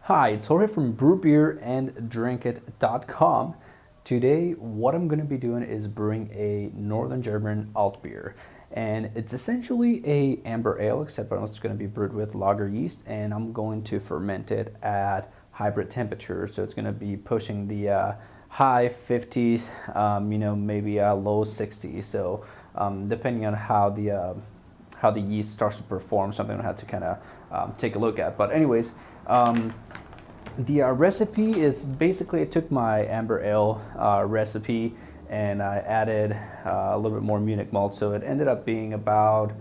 Hi, it's Jorge from brewbeeranddrinkit.com. Today, what I'm going to be doing is brewing a Northern German Altbier. And it's essentially a amber ale, except it's going to be brewed with lager yeast, and I'm going to ferment it at hybrid temperatures. So it's going to be pushing the high 50s, maybe low 60s. So depending on how the yeast starts to perform, something I have to kind of take a look at. But anyways, the recipe is basically, I took my amber ale recipe and I added a little bit more Munich malt, so it ended up being about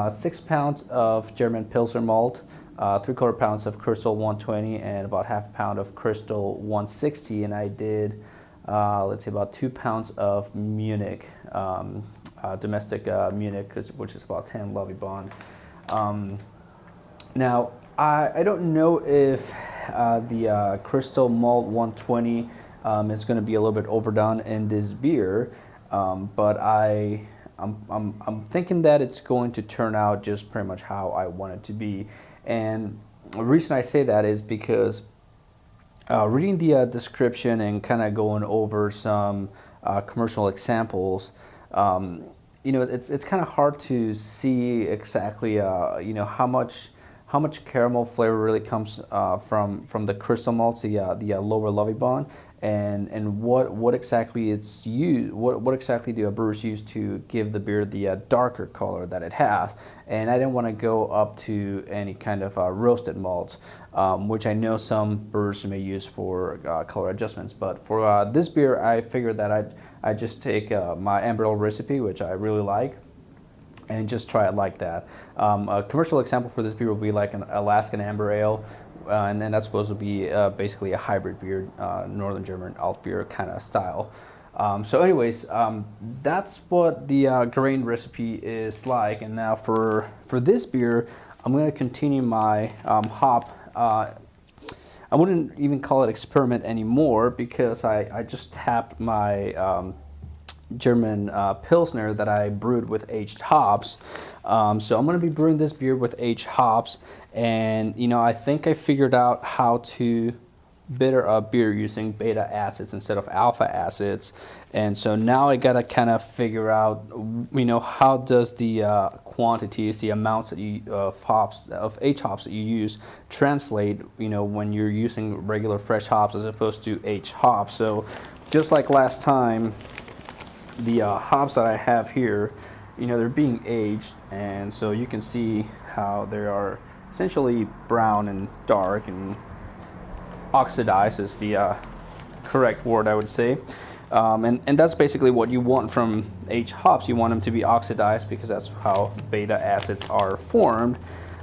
6 pounds of German Pilsner malt, 3/4 pounds of Crystal 120, and about half pound of Crystal 160, and I did let's say about 2 pounds of Munich, domestic Munich, which is about 10 Lovey Bond. Now, I don't know if the Crystal Malt 120 is going to be a little bit overdone in this beer, but I'm thinking that it's going to turn out just pretty much how I want it to be. And the reason I say that is because reading the description and kind of going over some commercial examples, it's kind of hard to see exactly how much caramel flavor really comes from the crystal malts, the lower Lovey Bond, and what exactly it's used, what exactly do brewers use to give the beer the darker color that it has. And I didn't want to go up to any kind of roasted malts, which I know some brewers may use for color adjustments. But for this beer, I figured that I'd just take my amber ale recipe, which I really like, and just try it like that. A commercial example for this beer will be like an Alaskan Amber Ale, and then that's supposed to be basically a hybrid beer, Northern German Altbier kind of style. So anyways, that's what the grain recipe is like. And now for this beer, I'm going to continue my hop. I wouldn't even call it experiment anymore, because I just tapped my German Pilsner that I brewed with aged hops. So I'm going to be brewing this beer with aged hops, and I think I figured out how to bitter a beer using beta acids instead of alpha acids. And so now I gotta kind of figure out, how does the quantities, the amounts that of aged hops that you use translate, when you're using regular fresh hops as opposed to aged hops. So just like last time, the hops that I have here, they're being aged, and so you can see how they are essentially brown and dark, and oxidized is the correct word, I would say. And that's basically what you want from aged hops. You want them to be oxidized, because that's how beta acids are formed.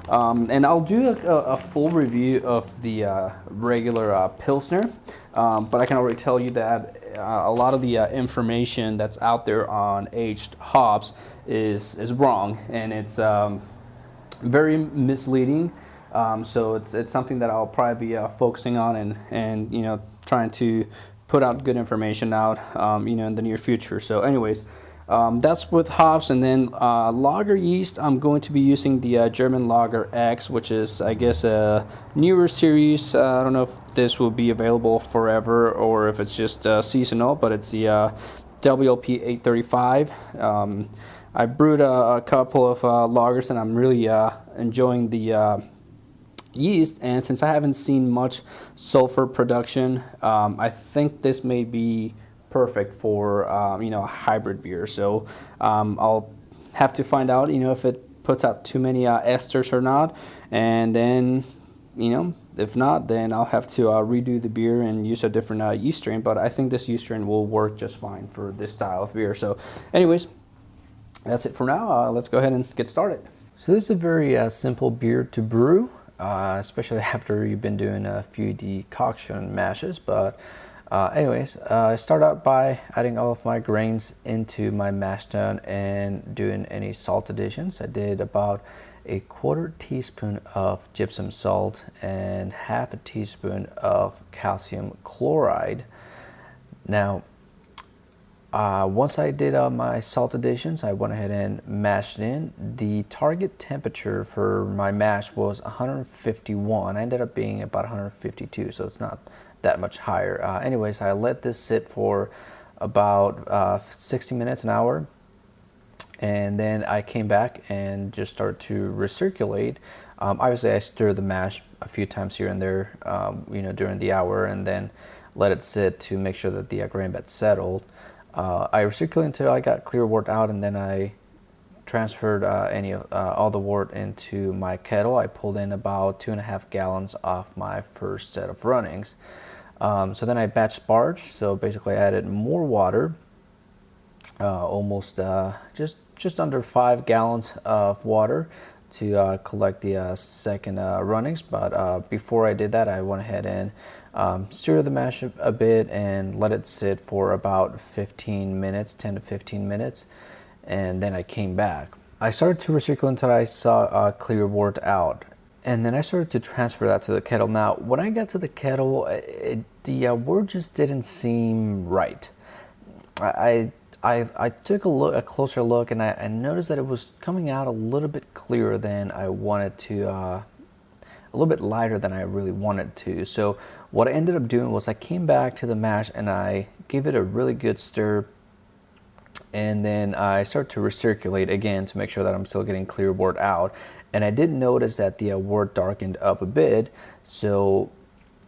And I'll do a full review of the regular Pilsner, but I can already tell you that a lot of the information that's out there on aged hops is wrong, and it's very misleading. So it's something that I'll probably be focusing on and trying to put out good information out in the near future. So anyways, that's with hops. And then lager yeast, I'm going to be using the German Lager X, which is, I guess, a newer series. I don't know if this will be available forever or if it's just seasonal, but it's the WLP835. I brewed a couple of lagers, and I'm really enjoying the yeast. And since I haven't seen much sulfur production, I think this may be perfect for a hybrid beer. So I'll have to find out if it puts out too many esters or not, and then if not, then I'll have to redo the beer and use a different yeast strain. But I think this yeast strain will work just fine for this style of beer. So anyways, that's it for now. Let's go ahead and get started. So this is a very simple beer to brew, especially after you've been doing a few decoction mashes. But anyways, I start out by adding all of my grains into my mash tun and doing any salt additions. I did about 1/4 teaspoon of gypsum salt and 1/2 teaspoon of calcium chloride. Now, Once I did my salt additions, I went ahead and mashed in. The target temperature for my mash was 151. I ended up being about 152, so it's not that much higher. Anyways, I let this sit for about 60 minutes, an hour, and then I came back and just started to recirculate. Obviously, I stir the mash a few times here and there, during the hour, and then let it sit to make sure that the grain bed settled. I recirculated until I got clear wort out, and then I transferred all the wort into my kettle. I pulled in about 2.5 gallons off my first set of runnings. So then I batch sparged. So basically, I added more water, almost just under 5 gallons of water to collect the second runnings. But before I did that, I went ahead and stir the mash a bit and let it sit for about 15 minutes, 10 to 15 minutes, and then I came back. I started to recirculate until I saw clear wort out, and then I started to transfer that to the kettle. Now, when I got to the kettle, the wort just didn't seem right. I took a closer look, and I noticed that it was coming out a little bit clearer than I wanted to, a little bit lighter than I really wanted to. So what I ended up doing was I came back to the mash and I gave it a really good stir, and then I started to recirculate again to make sure that I'm still getting clear wort out. And I did notice that the wort darkened up a bit. So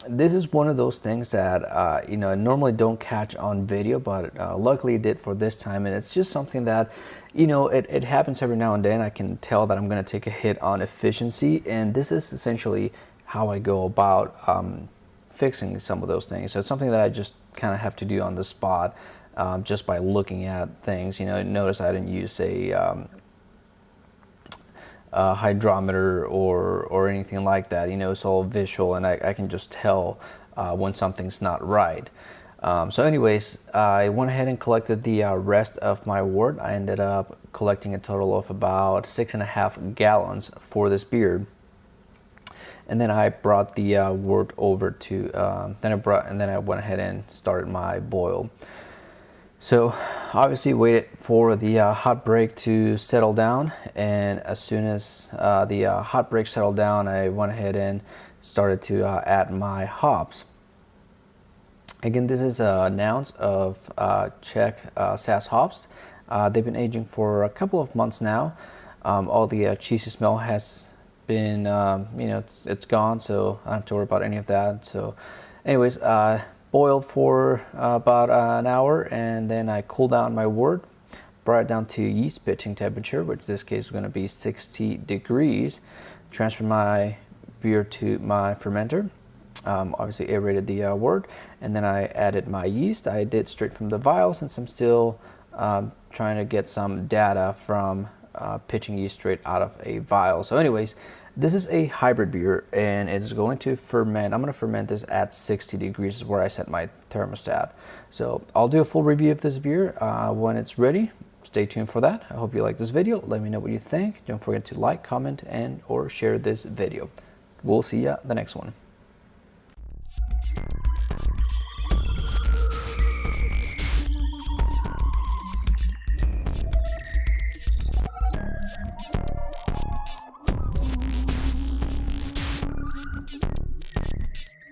this is one of those things that I normally don't catch on video, but luckily it did for this time. And it's just something that it happens every now and then. I can tell that I'm going to take a hit on efficiency, and this is essentially how I go about fixing some of those things. So it's something that I just kind of have to do on the spot, just by looking at things. Notice I didn't use a hydrometer or anything like that. It's all visual, and I can just tell when something's not right. So anyways, I went ahead and collected the rest of my wort. I ended up collecting a total of about 6.5 gallons for this beer. And then I brought the wort over to, then I went ahead and started my boil. So obviously waited for the hot break to settle down, and as soon as the hot break settled down, I went ahead and started to add my hops. Again, this is an ounce of Czech Saaz hops. They've been aging for a couple of months now. All the cheesy smell has been, it's gone, so I don't have to worry about any of that. So anyways, boiled for about an hour, and then I cooled down my wort, brought it down to yeast pitching temperature, which in this case is going to be 60 degrees. Transferred my beer to my fermenter. Obviously aerated the wort, and then I added my yeast. I did straight from the vial, since I'm still trying to get some data from pitching yeast straight out of a vial. So anyways, this is a hybrid beer, and it's going to ferment. I'm going to ferment this at 60 degrees is where I set my thermostat. So I'll do a full review of this beer when it's ready. Stay tuned for that. I hope you like this video. Let me know what you think. Don't forget to like, comment, and or share this video. We'll see ya the next one.